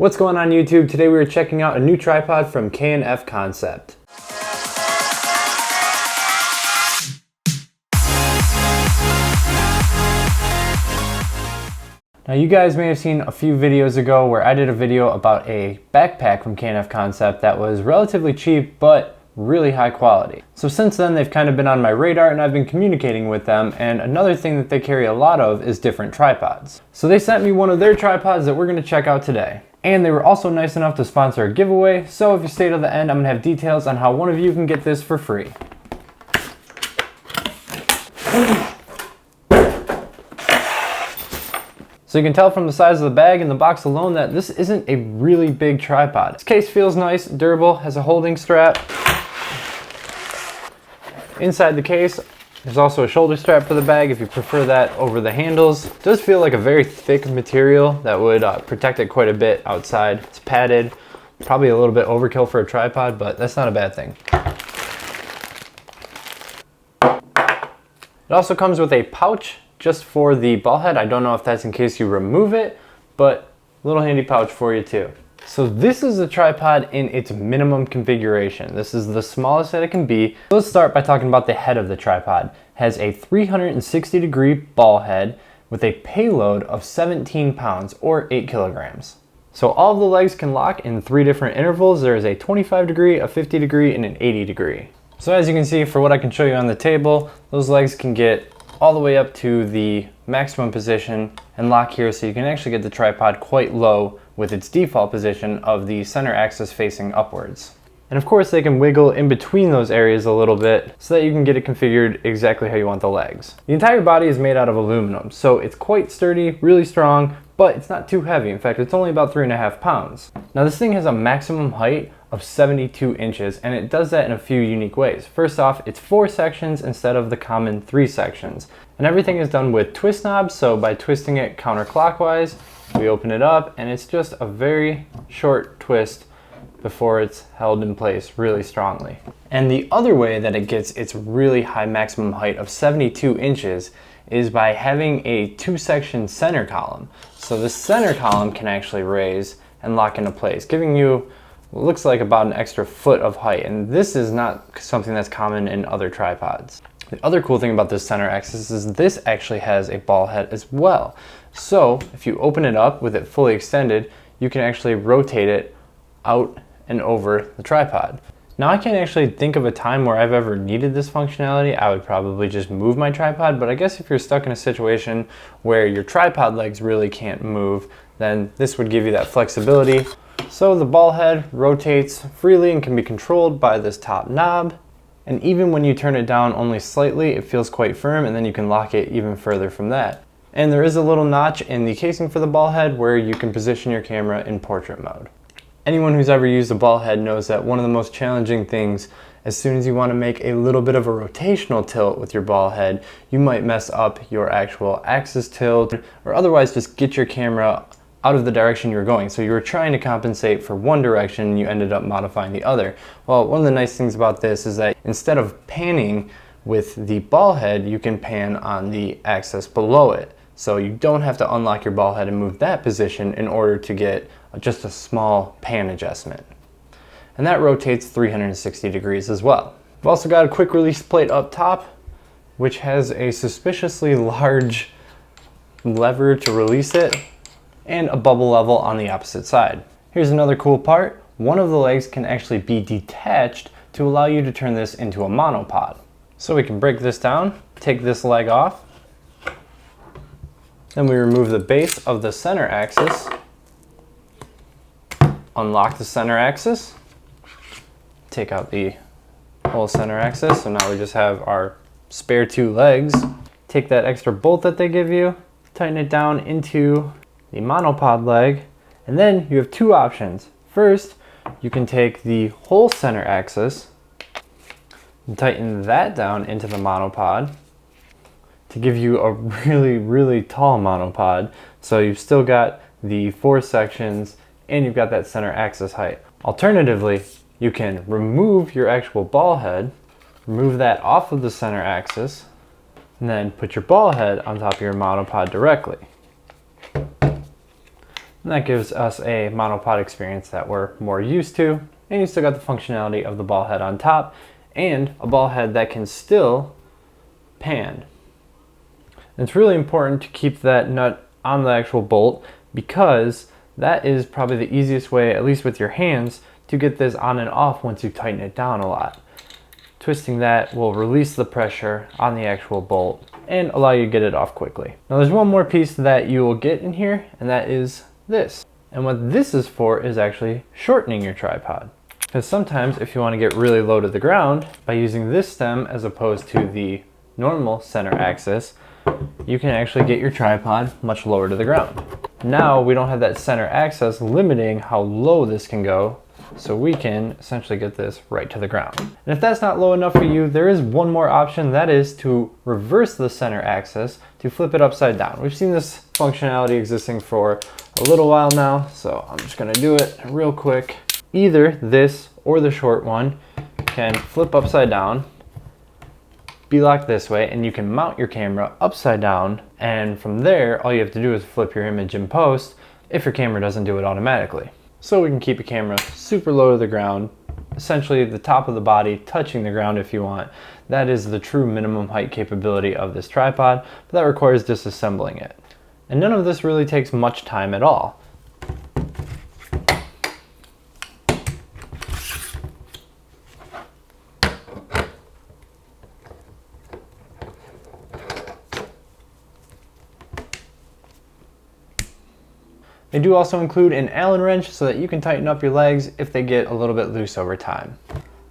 What's going on YouTube? Today we are checking out a new tripod from Concept. Now you guys may have seen a few videos ago where I did a video about a backpack from Concept that was relatively cheap but really high quality. So since then they've kind of been on my radar and I've been communicating with them, and another thing that they carry a lot of is different tripods. So they sent me one of their tripods that we're going to check out today. And they were also nice enough to sponsor a giveaway, so if you stay to the end, I'm going to have details on how one of you can get this for free. So you can tell from the size of the bag and the box alone that this isn't a really big tripod. This case feels nice, durable, has a holding strap. Inside the case, there's also a shoulder strap for the bag if you prefer that over the handles. It does feel like a very thick material that would protect it quite a bit outside. It's padded, probably a little bit overkill for a tripod, but that's not a bad thing. It also comes with a pouch just for the ball head. I don't know if that's in case you remove it, but a little handy pouch for you too. So this is a tripod in its minimum configuration. This is the smallest that it can be. Let's start by talking about the head of the tripod. It has a 360-degree ball head with a payload of 17 pounds or 8 kilograms. So all of the legs can lock in 3 different intervals. There is a 25-degree, a 50-degree, and an 80-degree. So as you can see, for what I can show you on the table, those legs can get all the way up to the maximum position and lock here, so you can actually get the tripod quite low with its default position of the center axis facing upwards. And of course they can wiggle in between those areas a little bit so that you can get it configured exactly how you want the legs. The entire body is made out of aluminum, so it's quite sturdy, really strong, but it's not too heavy. In fact, it's only about 3.5 pounds. Now this thing has a maximum height of 72 inches, and it does that in a few unique ways. First off, it's 4 sections instead of the common 3 sections. And everything is done with twist knobs, so by twisting it counterclockwise, we open it up and it's just a very short twist before it's held in place really strongly. And the other way that it gets its really high maximum height of 72 inches is by having a 2-section center column. So the center column can actually raise and lock into place, giving you what looks like about an extra foot of height. And this is not something that's common in other tripods. The other cool thing about this center axis is this actually has a ball head as well. So if you open it up with it fully extended, you can actually rotate it out and over the tripod. Now I can't actually think of a time where I've ever needed this functionality. I would probably just move my tripod, but I guess if you're stuck in a situation where your tripod legs really can't move, then this would give you that flexibility. So the ball head rotates freely and can be controlled by this top knob. And even when you turn it down only slightly, it feels quite firm, and then you can lock it even further from that. And there is a little notch in the casing for the ball head where you can position your camera in portrait mode. Anyone who's ever used a ball head knows that one of the most challenging things, as soon as you want to make a little bit of a rotational tilt with your ball head, you might mess up your actual axis tilt or otherwise just get your camera out of the direction you're going. So you were trying to compensate for one direction and you ended up modifying the other. Well, one of the nice things about this is that instead of panning with the ball head, you can pan on the axis below it. So you don't have to unlock your ball head and move that position in order to get just a small pan adjustment. And that rotates 360 degrees as well. We've also got a quick release plate up top, which has a suspiciously large lever to release it, and a bubble level on the opposite side. Here's another cool part. One of the legs can actually be detached to allow you to turn this into a monopod. So we can break this down, take this leg off, then we remove the base of the center axis, unlock the center axis, take out the whole center axis, so now we just have our spare 2 legs. Take that extra bolt that they give you, tighten it down into the monopod leg, and then you have 2 options. First, you can take the whole center axis and tighten that down into the monopod to give you a really tall monopod. So you've still got the 4 sections and you've got that center axis height. Alternatively, you can remove your actual ball head, remove that off of the center axis, and then put your ball head on top of your monopod directly. And that gives us a monopod experience that we're more used to. And you still got the functionality of the ball head on top and a ball head that can still pan. And it's really important to keep that nut on the actual bolt because that is probably the easiest way, at least with your hands, to get this on and off once you tighten it down a lot. Twisting that will release the pressure on the actual bolt and allow you to get it off quickly. Now there's one more piece that you will get in here, and that is this. And what this is for is actually shortening your tripod. Because sometimes if you want to get really low to the ground, by using this stem as opposed to the normal center axis, you can actually get your tripod much lower to the ground. Now we don't have that center axis limiting how low this can go, so we can essentially get this right to the ground. And if that's not low enough for you, there is one more option, that is to reverse the center axis to flip it upside down. We've seen this functionality existing for a little while now, so I'm just gonna do it real quick. Either this or the short one can flip upside down, be locked this way, and you can mount your camera upside down, and from there all you have to do is flip your image in post if your camera doesn't do it automatically. So we can keep a camera super low to the ground, essentially the top of the body touching the ground if you want. That is the true minimum height capability of this tripod, but that requires disassembling it. And none of this really takes much time at all. They do also include an Allen wrench so that you can tighten up your legs if they get a little bit loose over time.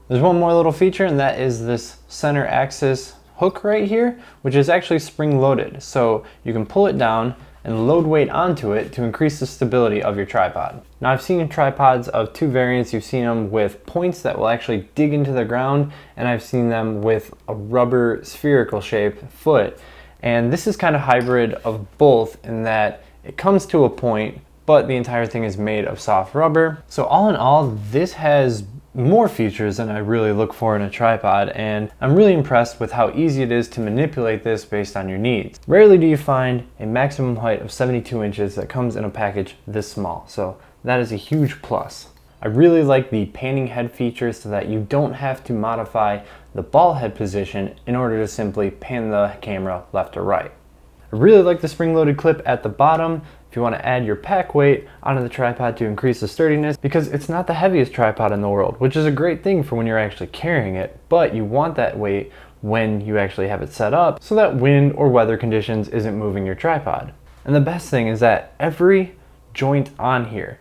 There's one more little feature, and that is this center axis hook right here, which is actually spring loaded. So you can pull it down and load weight onto it to increase the stability of your tripod. Now I've seen tripods of two variants. You've seen them with points that will actually dig into the ground, and I've seen them with a rubber spherical shaped foot. And this is kind of hybrid of both in that it comes to a point, but the entire thing is made of soft rubber. So all in all, this has more features than I really look for in a tripod, and I'm really impressed with how easy it is to manipulate this based on your needs. Rarely do you find a maximum height of 72 inches that comes in a package this small, so that is a huge plus. I really like the panning head feature so that you don't have to modify the ball head position in order to simply pan the camera left or right. I really like the spring-loaded clip at the bottom if you want to add your pack weight onto the tripod to increase the sturdiness, because it's not the heaviest tripod in the world, which is a great thing for when you're actually carrying it, but you want that weight when you actually have it set up so that wind or weather conditions isn't moving your tripod. And the best thing is that every joint on here,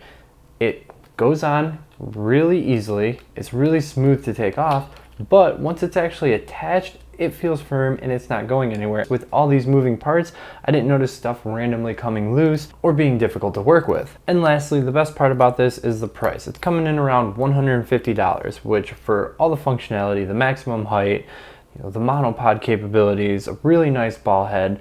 it goes on really easily, it's really smooth to take off, but once it's actually attached, it feels firm and it's not going anywhere. With all these moving parts, I didn't notice stuff randomly coming loose or being difficult to work with. And lastly, the best part about this is the price. It's coming in around $150, which for all the functionality, the maximum height, the monopod capabilities, a really nice ball head,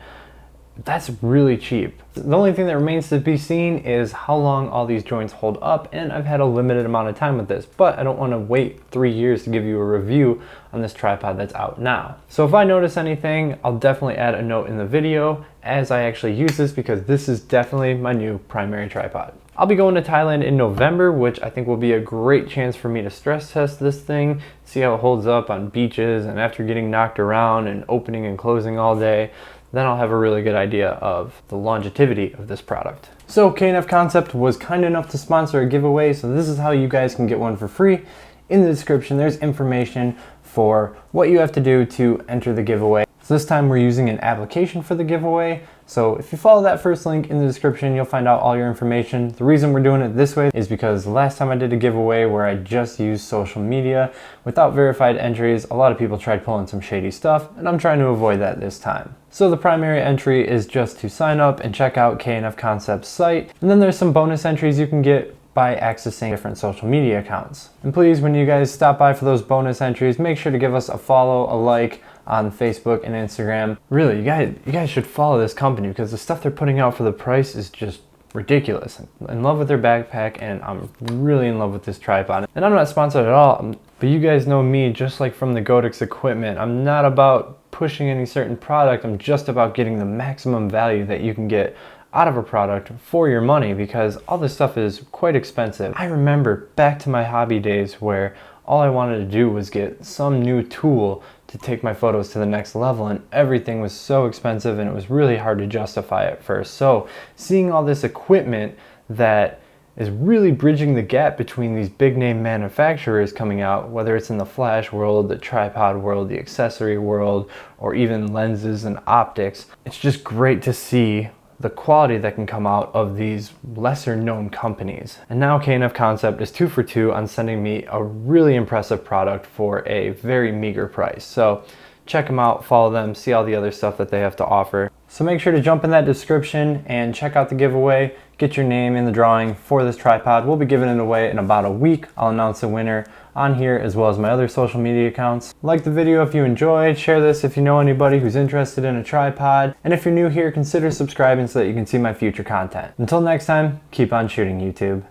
that's really cheap. The only thing that remains to be seen is how long all these joints hold up, and I've had a limited amount of time with this, but I don't want to wait 3 years to give you a review on this tripod that's out now. So if I notice anything, I'll definitely add a note in the video as I actually use this, because this is definitely my new primary tripod. I'll be going to Thailand in November, which I think will be a great chance for me to stress test this thing, see how it holds up on beaches, and after getting knocked around and opening and closing all day, then I'll have a really good idea of the longevity of this product. So K&F Concept was kind enough to sponsor a giveaway, so this is how you guys can get one for free. In the description, there's information for what you have to do to enter the giveaway. So this time we're using an application for the giveaway. So if you follow that first link in the description, you'll find out all your information. The reason we're doing it this way is because the last time I did a giveaway where I just used social media without verified entries, a lot of people tried pulling some shady stuff, and I'm trying to avoid that this time. So the primary entry is just to sign up and check out K&F Concept's site, and then there's some bonus entries you can get by accessing different social media accounts. And please, when you guys stop by for those bonus entries, make sure to give us a follow, a like on Facebook and Instagram. Really, you guys should follow this company because the stuff they're putting out for the price is just ridiculous. I'm in love with their backpack, and I'm really in love with this tripod. And I'm not sponsored at all, but you guys know me, just like from the Godix equipment. I'm not about pushing any certain product, I'm just about getting the maximum value that you can get out of a product for your money, because all this stuff is quite expensive. I remember back to my hobby days where all I wanted to do was get some new tool to take my photos to the next level, and everything was so expensive and it was really hard to justify at first. So seeing all this equipment that is really bridging the gap between these big name manufacturers coming out, whether it's in the flash world, the tripod world, the accessory world, or even lenses and optics, it's just great to see the quality that can come out of these lesser known companies. And now KNF Concept is 2 for 2 on sending me a really impressive product for a very meager price. So check them out, follow them, see all the other stuff that they have to offer. So make sure to jump in that description and check out the giveaway. Get your name in the drawing for this tripod. We'll be giving it away in about a week. I'll announce the winner on here as well as my other social media accounts. Like the video if you enjoyed, share this if you know anybody who's interested in a tripod, and if you're new here, consider subscribing so that you can see my future content. Until next time, keep on shooting, YouTube.